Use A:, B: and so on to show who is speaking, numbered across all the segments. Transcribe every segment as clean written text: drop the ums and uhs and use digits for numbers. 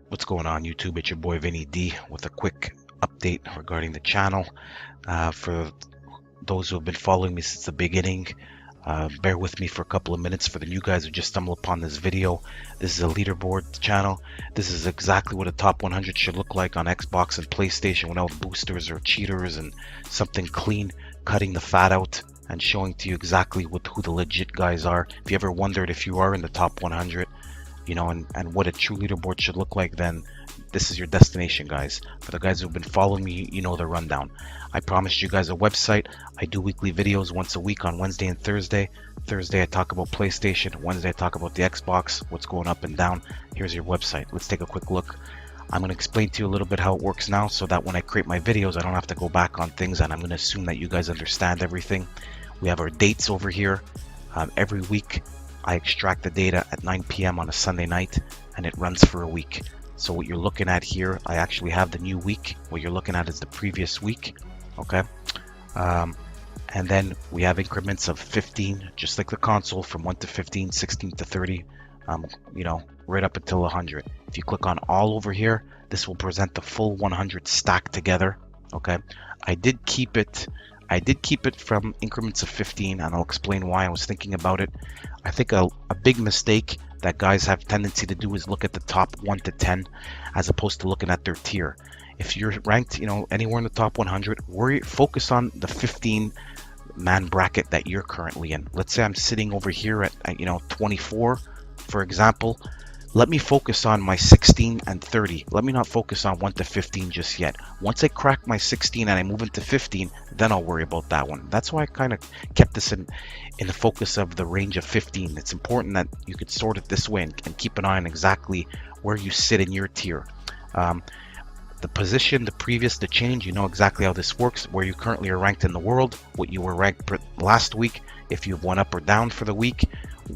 A: What's going on YouTube? It's your boy Vinny D with a quick update regarding the channel. For those who have been following me since the beginning, bear with me for a couple of minutes. For the new guys who just stumbled upon this video, this is a leaderboard channel. This is exactly what a top 100 should look like on Xbox and PlayStation without boosters or cheaters, and something clean, cutting the fat out and showing to you exactly who the legit guys are. If you ever wondered if you are in the top 100, and what a true leaderboard should look like, then this is your destination, guys. For the guys who've been following me, you know the rundown. I promised you guys a website. I do weekly videos once a week on Wednesday and Thursday. Thursday I talk about PlayStation. Wednesday I talk about the Xbox, what's going up and down. Here's your website. Let's take a quick look. I'm going to explain to you a little bit how it works now, so that when I create my videos I don't have to go back on things, and I'm going to assume that you guys understand everything. We have our dates over here. Every week I extract the data at 9 p.m. on a Sunday night, and it runs for a week. So what you're looking at here, I actually have the new week. What you're looking at is the previous week, okay? And then we have increments of 15, just like the console, from 1 to 15, 16 to 30, right up until 100. If you click on all over here, this will present the full 100 stacked together, okay? I did keep it from increments of 15, and I'll explain why. I was thinking about it. I think a big mistake that guys have tendency to do is look at the top 1 to 10 as opposed to looking at their tier. If you're ranked, anywhere in the top 100, focus on the 15 man bracket that you're currently in. Let's say I'm sitting over here at 24, for example. Let me focus on my 16 and 30. Let me not focus on 1 to 15 just yet. Once I crack my 16 and I move into 15, then I'll worry about that one. That's why I kind of kept this in the focus of the range of 15. It's important that you could sort it this way and keep an eye on exactly where you sit in your tier. The position, the previous, the change, you know exactly how this works, where you currently are ranked in the world, what you were ranked last week, if you've went up or down for the week.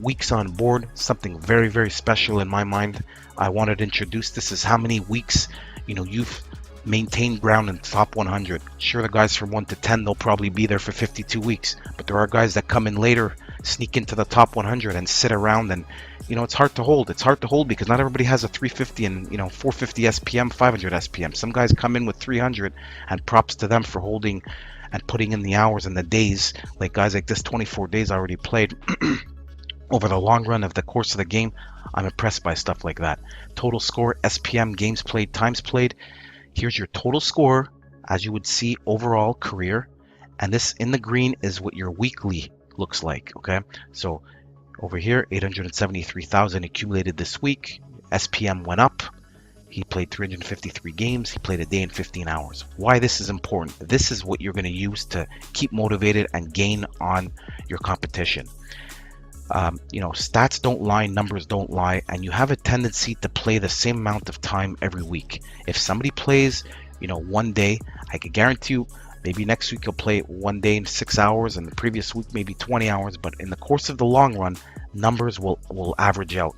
A: Weeks on board, something very, very special in my mind. I wanted to introduce this is how many weeks you've maintained ground in the top 100. Sure, the guys from 1 to 10, they'll probably be there for 52 weeks, but there are guys that come in later, sneak into the top 100 and sit around, and it's hard to hold. It's hard to hold because not everybody has a 350 and 450 SPM, 500 SPM. Some guys come in with 300, and props to them for holding and putting in the hours and the days. Like guys like this, 24 days already played. Over the long run of the course of the game, I'm impressed by stuff like that. Total score, SPM, games played, times played. Here's your total score, as you would see, overall career. And this in the green is what your weekly looks like, okay? So over here, 873,000 accumulated this week. SPM went up. He played 353 games. He played a day and 15 hours. Why this is important? This is what you're going to use to keep motivated and gain on your competition. Stats don't lie, numbers don't lie, and you have a tendency to play the same amount of time every week. If somebody plays, one day, I could guarantee you, maybe next week you'll play 1 day in 6 hours, and the previous week maybe 20 hours, but in the course of the long run, numbers will average out.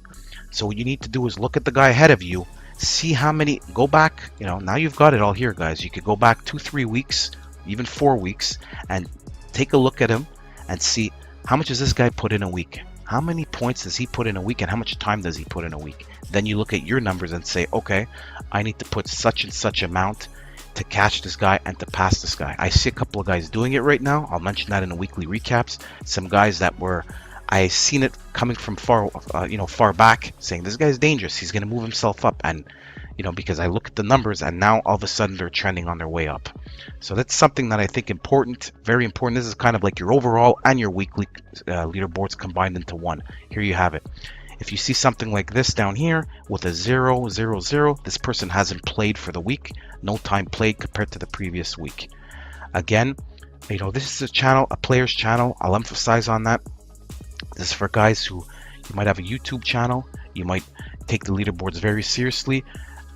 A: So what you need to do is look at the guy ahead of you, see how many, go back, now you've got it all here, guys. You could go back 2-3 weeks, even 4 weeks, and take a look at him and see how much does this guy put in a week? How many points does he put in a week, and how much time does he put in a week? Then you look at your numbers and say, okay, I need to put such and such amount to catch this guy and to pass this guy. I see a couple of guys doing it right now. I'll mention that in the weekly recaps. Some guys that I seen it coming from far back, saying this guy's dangerous. He's going to move himself up, and because I look at the numbers and now all of a sudden they're trending on their way up. So that's something that I think important, very important. This is kind of like your overall and your weekly leaderboards combined into one. Here you have it. If you see something like this down here with a 0, 0, 0, this person hasn't played for the week. No time played compared to the previous week. Again, this is a channel, a player's channel. I'll emphasize on that. This is for guys who you might have a YouTube channel. You might take the leaderboards very seriously,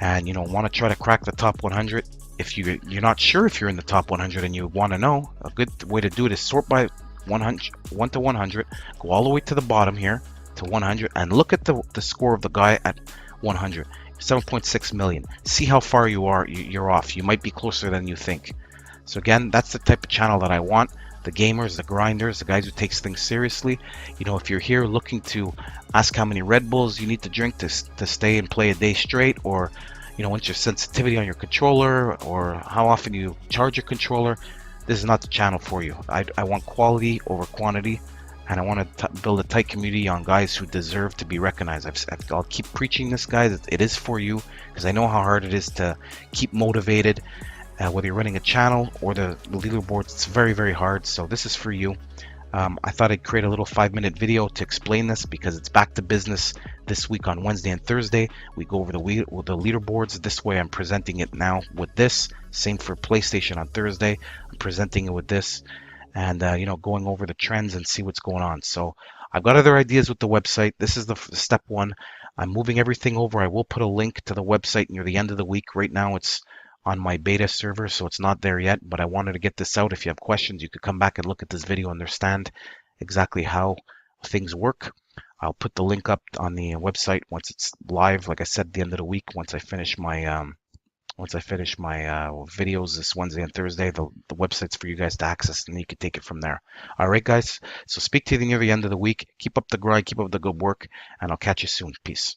A: and want to try to crack the top 100. If you're not sure if you're in the top 100 and you want to know, a good way to do it is sort by 1 to 100, go all the way to the bottom here to 100, and look at the score of the guy at 100, 7.6 million. See how far you're off. You might be closer than you think. So again, that's the type of channel that I want. the gamers, the grinders, the guys who takes things seriously. You know, if you're here looking to ask how many Red Bulls you need to drink to stay and play a day straight, or you know, what's your sensitivity on your controller, or how often you charge your controller, this is not the channel for you. I want quality over quantity, and I want to build a tight community on guys who deserve to be recognized. I'll keep preaching this, guys. It is for you, because I know how hard it is to keep motivated. Whether you're running a channel or the leaderboards, it's very, very hard. So this is for you. I thought I'd create a little 5-minute video to explain this, because it's back to business this week on Wednesday and Thursday. We go over the leaderboards. This way I'm presenting it now with this. Same for PlayStation on Thursday. I'm presenting it with this, and you know, going over the trends and see what's going on. So I've got other ideas with the website. This is the step one. I'm moving everything over. I will put a link to the website near the end of the week. Right now it's on my beta server, so it's not there yet, but I wanted to get this out. If you have questions, you could come back and look at this video and understand exactly how things work. I'll put the link up on the website once it's live, like I said, at the end of the week, once I finish my videos this Wednesday and Thursday. The website's for you guys to access, and you can take it from there. All right, guys, so speak to you near the end of the week. Keep up the grind, keep up the good work, and I'll catch you soon. Peace.